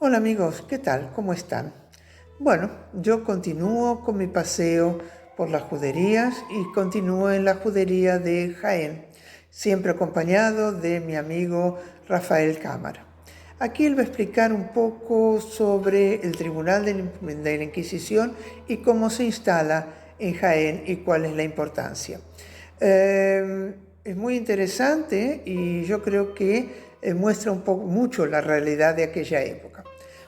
Hola amigos, ¿qué tal? ¿Cómo están? Bueno, yo continúo con mi paseo por las juderías y continúo en la judería de Jaén, siempre acompañado de mi amigo Rafael Cámara. Aquí él va a explicar un poco sobre el Tribunal de la Inquisición y cómo se instala en Jaén y cuál es la importancia. Es muy interesante y yo creo que muestra un poco mucho la realidad de aquella época.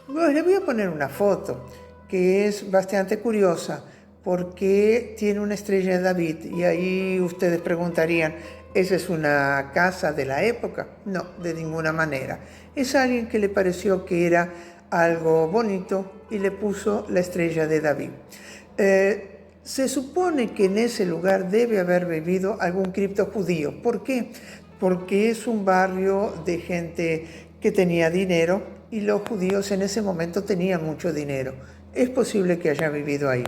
Bueno, le voy a poner una foto que es bastante curiosa porque tiene una estrella de David y ahí ustedes preguntarían, ¿esa es una casa de la época? No, de ninguna manera. Es alguien que le pareció que era algo bonito y le puso la estrella de David. Se supone que en ese lugar debe haber vivido algún cripto judío. ¿Por qué? Porque es un barrio de gente que tenía dinero y los judíos en ese momento tenían mucho dinero. Es posible que haya vivido ahí.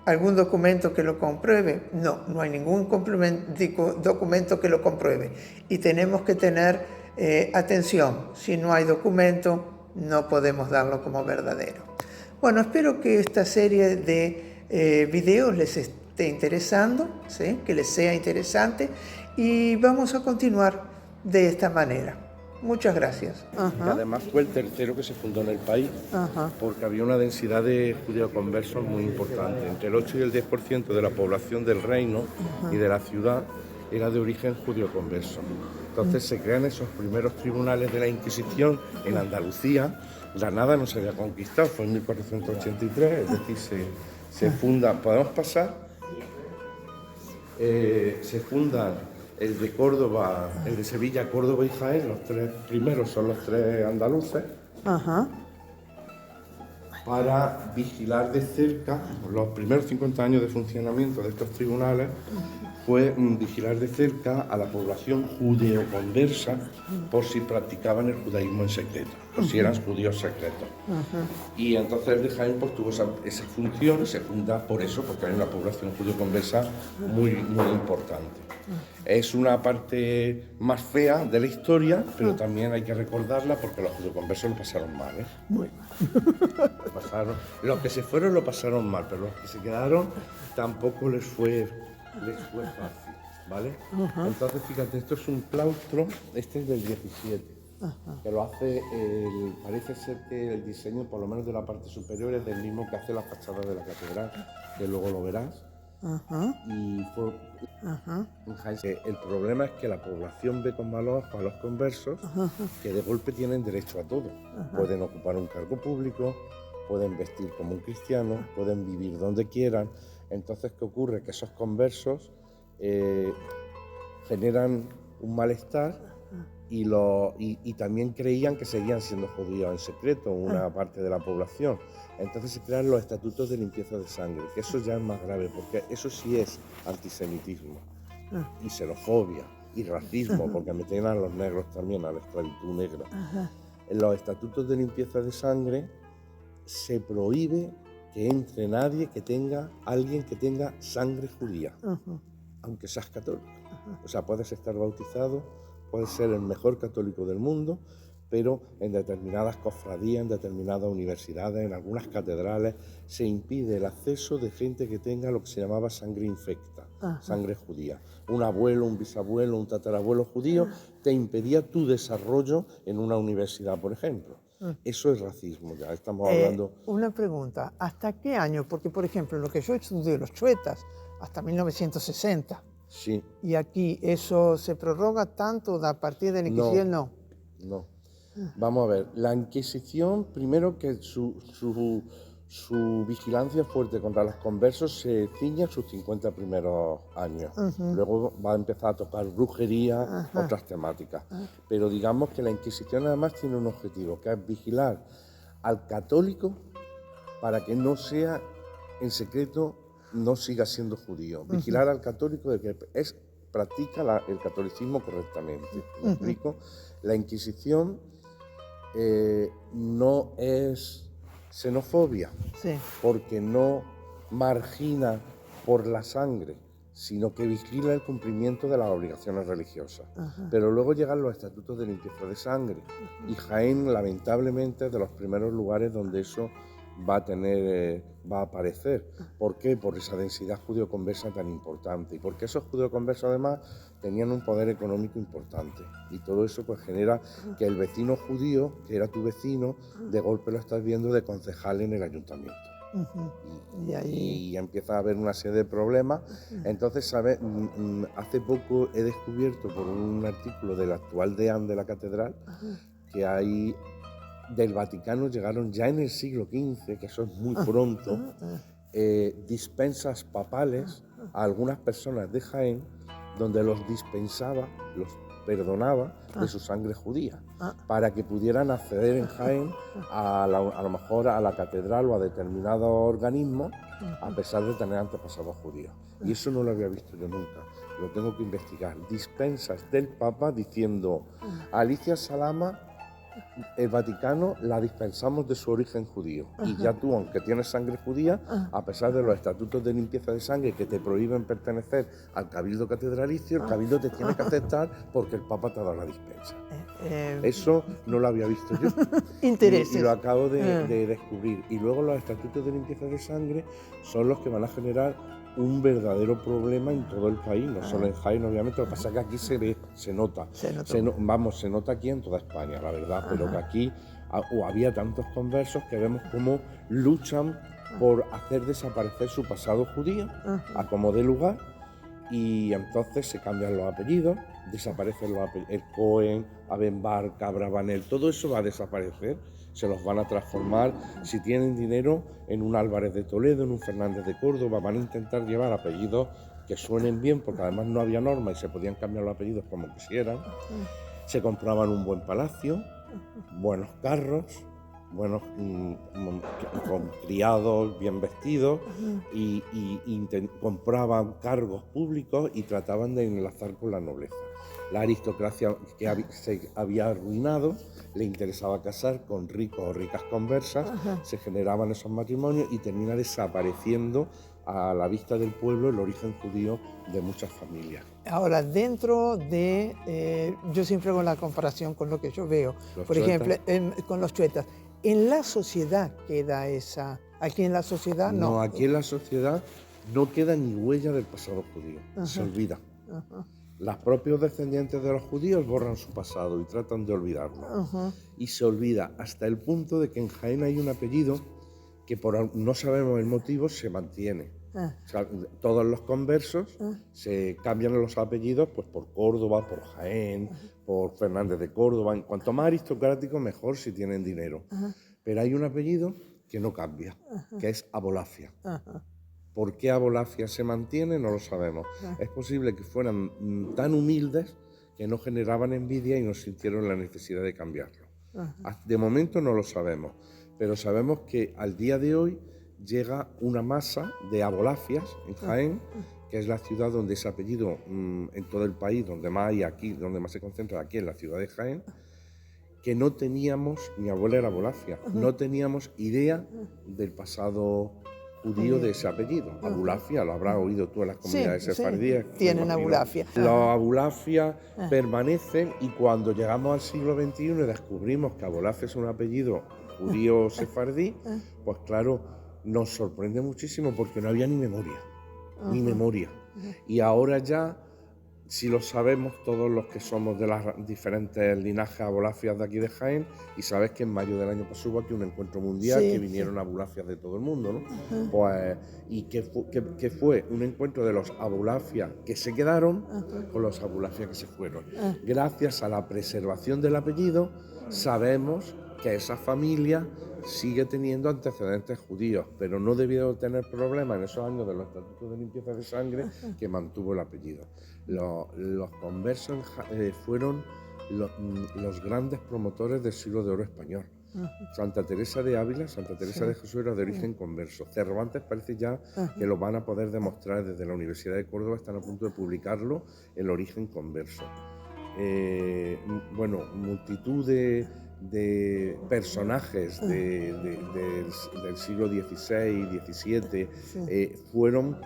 ¿Algún documento que lo compruebe? No, no hay ningún documento que lo compruebe. Y tenemos que tener atención. Si no hay documento, no podemos darlo como verdadero. Bueno, espero que esta serie de videos les esté interesando, ¿sí? Que les sea interesante y vamos a continuar de esta manera. Muchas gracias. Que además fue el tercero que se fundó en el país, porque había una densidad de judíos conversos muy importante. Entre el 8 y el 10% de la población del reino y de la ciudad era de origen judío converso. Entonces se crean esos primeros tribunales de la Inquisición en Andalucía. Granada no se había conquistado, fue en 1483, es decir, se fundan, ¿podemos pasar? Se fundan el de Córdoba, el de Sevilla, Córdoba y Jaén, los tres primeros son los tres andaluces, para vigilar de cerca. Los primeros 50 años de funcionamiento de estos tribunales fue vigilar de cerca a la población judeo-conversa por si practicaban el judaísmo en secreto, por si eran judíos secretos. Y entonces el de Jaén pues, tuvo esa función, se funda por eso, porque hay una población judeo-conversa muy importante. Es una parte más fea de la historia, pero también hay que recordarla porque los judeo-conversos lo pasaron mal. Muy mal. Los que se fueron lo pasaron mal, pero los que se quedaron tampoco les fue fácil, ¿vale? Entonces, fíjate, esto es un claustro, este es del 17, que lo hace, parece ser que el diseño, por lo menos de la parte superior, es del mismo que hace la fachada de la catedral, que luego lo verás. Y fue, el problema es que la población ve con malos ojos a los conversos, que de golpe tienen derecho a todo. Pueden ocupar un cargo público, pueden vestir como un cristiano, pueden vivir donde quieran. Entonces, ¿qué ocurre? Que esos conversos generan un malestar y también creían que seguían siendo judíos en secreto, una parte de la población. Entonces se crean los estatutos de limpieza de sangre, que eso ya es más grave, porque eso sí es antisemitismo, y xenofobia, y racismo, porque meten a los negros también, a la esclavitud negra. En los estatutos de limpieza de sangre se prohíbe que entre alguien que tenga sangre judía, aunque seas católico. O sea, puedes estar bautizado, puedes ser el mejor católico del mundo, pero en determinadas cofradías, en determinadas universidades, en algunas catedrales, se impide el acceso de gente que tenga lo que se llamaba sangre infecta, sangre judía. Un abuelo, un bisabuelo, un tatarabuelo judío te impedía tu desarrollo en una universidad, por ejemplo. Eso es racismo, ya estamos hablando. Una pregunta, ¿hasta qué año? Porque, por ejemplo, lo que yo estudié, los chuetas, hasta 1960. Sí. ¿Y aquí eso se prorroga tanto a partir de la Inquisición? No. Vamos a ver, la Inquisición, primero que su vigilancia fuerte contra los conversos se ciña en sus 50 primeros años. Luego va a empezar a tocar brujería, otras temáticas. Pero digamos que la Inquisición además tiene un objetivo, que es vigilar al católico para que no sea en secreto, no siga siendo judío. Vigilar al católico de que practica el catolicismo correctamente. ¿Me explico? La Inquisición no es xenofobia, porque no margina por la sangre, sino que vigila el cumplimiento de las obligaciones religiosas. Ajá. Pero luego llegan los estatutos de limpieza de sangre y Jaén, lamentablemente, es de los primeros lugares donde eso va a aparecer. ¿Por qué? Por esa densidad judío-conversa tan importante y porque esos judío-conversos además tenían un poder económico importante y todo eso pues genera que el vecino judío, que era tu vecino, de golpe lo estás viendo de concejal en el ayuntamiento. Ujú. Y empieza a haber una serie de problemas. Entonces, ¿sabes? Hace poco he descubierto por un artículo del actual deán de la catedral que hay del Vaticano llegaron ya en el siglo XV, que eso es muy pronto, dispensas papales a algunas personas de Jaén donde los dispensaba, los perdonaba de su sangre judía, para que pudieran acceder en Jaén a lo mejor a la catedral o a determinados organismos, a pesar de tener antepasados judíos. Y eso no lo había visto yo nunca, lo tengo que investigar. Dispensas del Papa diciendo: Alicia Salama, el Vaticano la dispensamos de su origen judío. Y ya tú, aunque tienes sangre judía, a pesar de los estatutos de limpieza de sangre que te prohíben pertenecer al cabildo catedralicio, el cabildo te tiene que aceptar porque el Papa te ha dado la dispensa. Eso no lo había visto yo. Y lo acabo de descubrir. Y luego los estatutos de limpieza de sangre son los que van a generar un verdadero problema en todo el país, no solo en Jaén, obviamente. Lo que pasa es que aquí se ve, se nota. Se nota aquí en toda España, la verdad, pero que aquí había tantos conversos que vemos cómo luchan por hacer desaparecer su pasado judío a como dé lugar, y entonces se cambian los apellidos, desaparecen los apellidos, el Cohen, Abenbar, Cabrabanel, todo eso va a desaparecer. Se los van a transformar, si tienen dinero, en un Álvarez de Toledo, en un Fernández de Córdoba. Van a intentar llevar apellidos que suenen bien, porque además no había norma y se podían cambiar los apellidos como quisieran. Se compraban un buen palacio, buenos carros, buenos con criados bien vestidos, y compraban cargos públicos y trataban de enlazar con la nobleza. La aristocracia que se había arruinado le interesaba casar con ricos o ricas conversas, se generaban esos matrimonios y termina desapareciendo a la vista del pueblo el origen judío de muchas familias. Ahora, dentro de, yo siempre hago la comparación con lo que yo veo, por ejemplo, con los chuetas, en la sociedad queda esa, aquí en la sociedad no. No, aquí en la sociedad no queda ni huella del pasado judío, se olvida. Los propios descendientes de los judíos borran su pasado y tratan de olvidarlo. Y se olvida hasta el punto de que en Jaén hay un apellido que no sabemos el motivo, se mantiene. O sea, todos los conversos se cambian los apellidos pues, por Córdoba, por Jaén, por Fernández de Córdoba. En cuanto más aristocrático, mejor si tienen dinero. Pero hay un apellido que no cambia, que es Abolafia. ¿Por qué Abolafia se mantiene? No lo sabemos. Es posible que fueran tan humildes que no generaban envidia y no sintieron la necesidad de cambiarlo. De momento no lo sabemos, pero sabemos que al día de hoy llega una masa de abolafias en Jaén, que es la ciudad donde ese apellido, en todo el país, donde más hay aquí, donde más se concentra aquí en la ciudad de Jaén, que no teníamos, mi abuela era abolafia, no teníamos idea del pasado judío de ese apellido. Abulafia, lo habrás oído tú en las comunidades sefardíes. Tienen Abulafia. Los Abulafia permanecen, y cuando llegamos al siglo XXI y descubrimos que Abulafia es un apellido judío sefardí, pues claro, nos sorprende muchísimo porque no había ni memoria, ni memoria. Y ahora ya, si lo sabemos todos los que somos de las diferentes linajes abolafias de aquí de Jaén, y sabes que en mayo del año pasado hubo aquí un encuentro mundial que vinieron abulafias de todo el mundo, ¿no? Pues, y que fue un encuentro de los abulafias que se quedaron con los abulafias que se fueron. Gracias a la preservación del apellido, sabemos que esa familia sigue teniendo antecedentes judíos, pero no debió tener problemas en esos años de los estatutos de limpieza de sangre que mantuvo el apellido. Los conversos fueron los grandes promotores del siglo de oro español. Santa Teresa de Ávila, Santa Teresa de Jesús era de origen converso. Cervantes parece ya que lo van a poder demostrar desde la Universidad de Córdoba, están a punto de publicarlo, el origen converso. Bueno, multitud de de personajes del siglo XVI y XVII fueron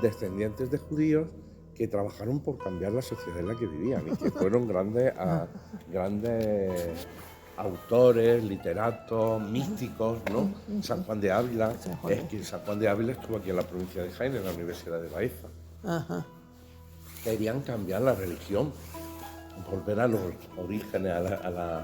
descendientes de judíos que trabajaron por cambiar la sociedad en la que vivían y que fueron grandes autores, literatos, místicos, ¿no? San Juan de Ávila, es que San Juan de Ávila estuvo aquí en la provincia de Jaén, en la Universidad de Baeza. Querían cambiar la religión, volver a los orígenes, a la